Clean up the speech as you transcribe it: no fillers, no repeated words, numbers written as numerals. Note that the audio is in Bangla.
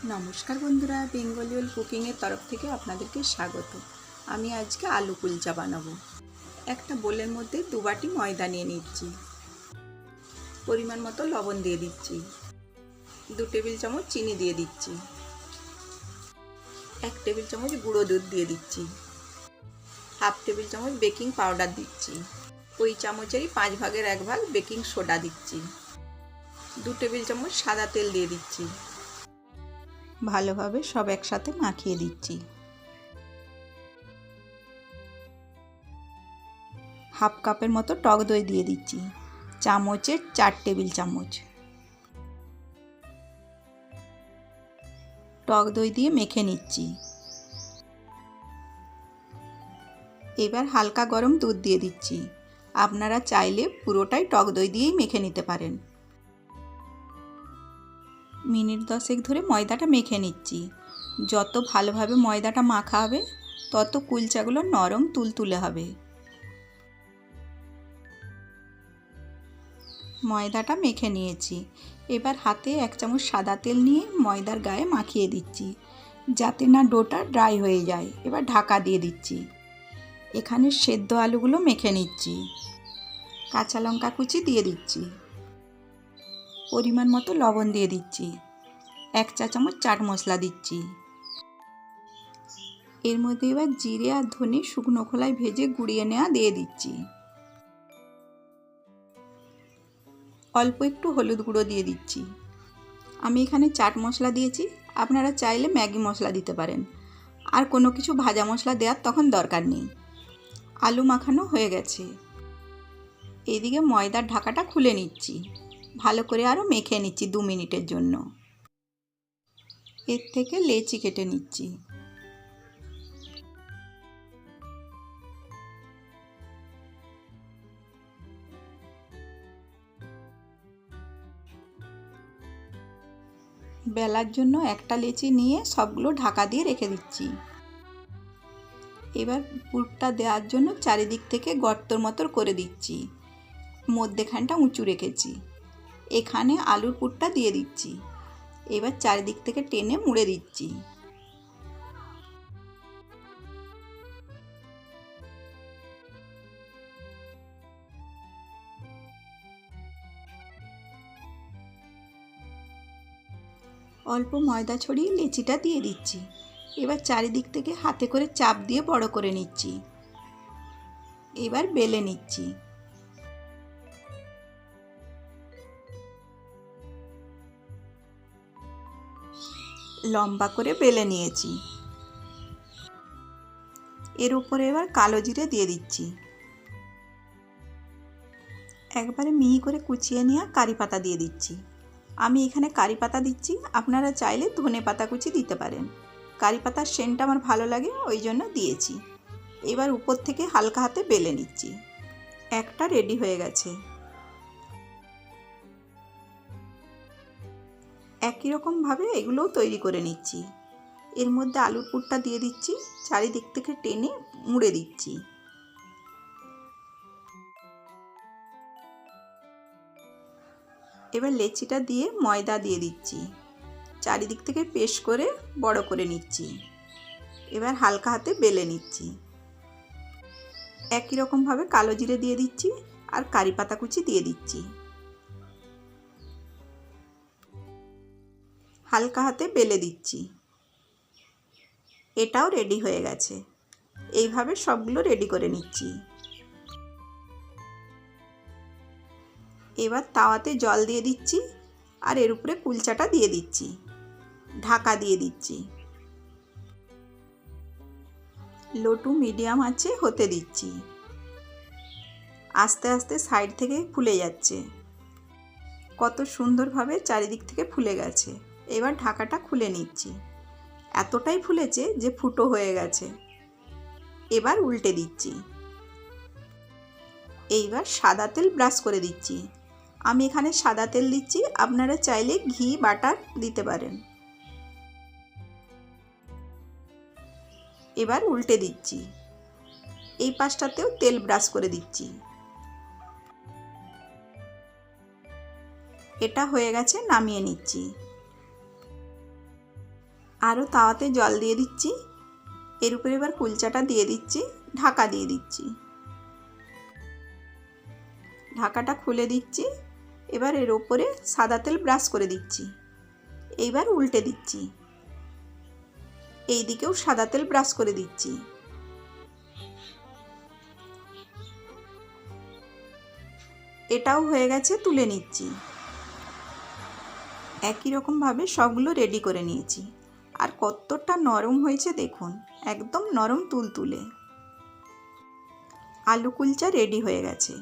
নমস্কার বন্ধুরা, বেঙ্গলি ওয়েল কুকিংয়ের তরফ থেকে আপনাদেরকে স্বাগত। আমি আজকে আলু কুলচা বানাবো। একটা বোলের মধ্যে 2 বাটি ময়দা নিয়ে নিচ্ছি। পরিমাণ মতো লবণ দিয়ে দিচ্ছি। 2 টেবিল চামচ চিনি দিয়ে দিচ্ছি। 1 টেবিল চামচ গুঁড়ো দুধ দিয়ে দিচ্ছি। 1/2 টেবিল চামচ বেকিং পাউডার দিচ্ছি। ওই চামচেরই 5 ভাগের 1 ভাগ বেকিং সোডা দিচ্ছি। 2 টেবিল চামচ সাদা তেল দিয়ে দিচ্ছি। ভালোভাবে সব একসাথে মাখিয়ে দিচ্ছি। 1/2 কাপের মতো টক দই দিয়ে দিচ্ছি। চামচে 4 টেবিল চামচ। টক দই দিয়ে মেখে নিচ্ছি। এবার হালকা গরম দুধ দিয়ে দিচ্ছি। আপনারা চাইলে পুরোটাই টক দই দিয়েই মেখে নিতে পারেন। মিনিট 10 ধরে ময়দাটা মেখে নিচ্ছি। যত ভালোভাবে ময়দাটা মাখা হবে তত কুলচাগুলো নরম তুলতুলে হবে। ময়দাটা মেখে নিয়েছি। এবার হাতে 1 চামচ সাদা তেল নিয়ে ময়দার গায়ে মাখিয়ে দিচ্ছি, যাতে না ডোটা ড্রাই হয়ে যায়। এবার ঢাকা দিয়ে দিচ্ছি। এখানে সেদ্ধ আলুগুলো মেখে নিচ্ছি। কাঁচা লঙ্কা কুচি দিয়ে দিচ্ছি। পরিমাণ মতো লবণ দিয়ে দিচ্ছি। 1 চা চামচ চাট মশলা দিচ্ছি। এর মধ্যে এবার জিরে আর ধনে শুকনো খোলায় ভেজে গুঁড়িয়ে নেওয়া দিয়ে দিচ্ছি। অল্প একটু হলুদ গুঁড়ো দিয়ে দিচ্ছি। আমি এখানে চাট মশলা দিয়েছি, আপনারা চাইলে ম্যাগি মশলা দিতে পারেন। আর কোনো কিছু ভাজা মশলা দেওয়ার তখন দরকার নেই। আলু মাখানো হয়ে গেছে। এইদিকে ময়দার ঢাকাটা খুলে নিচ্ছি। ভালো করে আরও মেখে নিচ্ছি 2 মিনিটের জন্য। এর থেকে লেচি কেটে নিচ্ছি। বেলার জন্য একটা লেচি নিয়ে সবগুলো ঢাকা দিয়ে রেখে দিচ্ছি। এবার পুরটা দেওয়ার জন্য চারিদিক থেকে গর্তর মতো করে দিচ্ছি। মধ্যেখানটা উঁচু রেখেছি। এখানে আলুর পুরটা দিয়ে দিচ্ছি। এবার চারিদিক থেকে টেনে মুড়ে দিচ্ছি। অল্প ময়দা ছড়িয়ে লেচিটা দিয়ে দিচ্ছি। এবার চারিদিক থেকে হাতে করে চাপ দিয়ে বড় করে নিচ্ছি। এবার বেলে নিচ্ছি। লম্বা করে বেলে নিয়েছি। এর উপরে এবার কালো জিরে দিয়ে দিচ্ছি। একবারে মিহি করে কুচিয়ে নেওয়া কারি পাতা দিয়ে দিচ্ছি। আমি এখানে কারি পাতা দিচ্ছি, আপনারা চাইলে ধনে পাতা কুচি দিতে পারেন। কারি পাতার সেন্টটা আমার ভালো লাগে, ওই জন্য দিয়েছি। এবার উপর থেকে হালকা হাতে বেলে নিচ্ছি। একটা রেডি হয়ে গেছে। একই রকমভাবে এগুলোও তৈরি করে নিচ্ছি। এর মধ্যে আলুর পুরটা দিয়ে দিচ্ছি, চারিদিক থেকে টেনে মুড়ে দিচ্ছি। এবার লেচিটা দিয়ে ময়দা দিয়ে দিচ্ছি। চারিদিক থেকে পেস্ট করে বড় করে নিচ্ছি। এবার হালকা হাতে বেলে নিচ্ছি। একই রকমভাবে কালো জিরে দিয়ে দিচ্ছি আর কারি পাতা কুচি দিয়ে দিচ্ছি। হালকা হাতে বেলে দিচ্ছি। এটাও রেডি হয়ে গেছে। এইভাবে সবগুলো রেডি করে নিচ্ছি। এবার তাওয়াতে জল দিয়ে দিচ্ছি আর এর উপরে কুলচাটা দিয়ে দিচ্ছি। ঢাকা দিয়ে দিচ্ছি। লো টু মিডিয়াম আঁচে হতে দিচ্ছি। আস্তে আস্তে সাইড থেকে ফুলে যাচ্ছে। কত সুন্দরভাবে চারিদিক থেকে ফুলে গেছে। এবার ঢাকাটা খুলে নিচ্ছি। এতটাই ফুলেছে যে ফুটো হয়ে গেছে। এবার উল্টে দিচ্ছি। এইবার সাদা তেল ব্রাশ করে দিচ্ছি। আমি এখানে সাদা তেল দিচ্ছি, আপনারা চাইলে ঘি বাটার দিতে পারেন। এবার উল্টে দিচ্ছি। এই পাশটাতেও তেল ব্রাশ করে দিচ্ছি। এটা হয়ে গেছে, নামিয়ে নিচ্ছি। আরও তাওয়াতে জল দিয়ে দিচ্ছি। এর উপরে এবার কুলচাটা দিয়ে দিচ্ছি, ঢাকা দিয়ে দিচ্ছি। ঢাকাটা খুলে দিচ্ছি। এবার এর ওপরে সাদা তেল ব্রাশ করে দিচ্ছি। এইবার উল্টে দিচ্ছি। এই দিকেও সাদা তেল ব্রাশ করে দিচ্ছি। এটাও হয়ে গেছে, তুলে নিচ্ছি। একই রকমভাবে সবগুলো রেডি করে নিয়েছি। আর কতটা নরম হয়েছে দেখুন, একদম নরম তুলতুলে। আলু কুলচা রেডি হয়ে গেছে।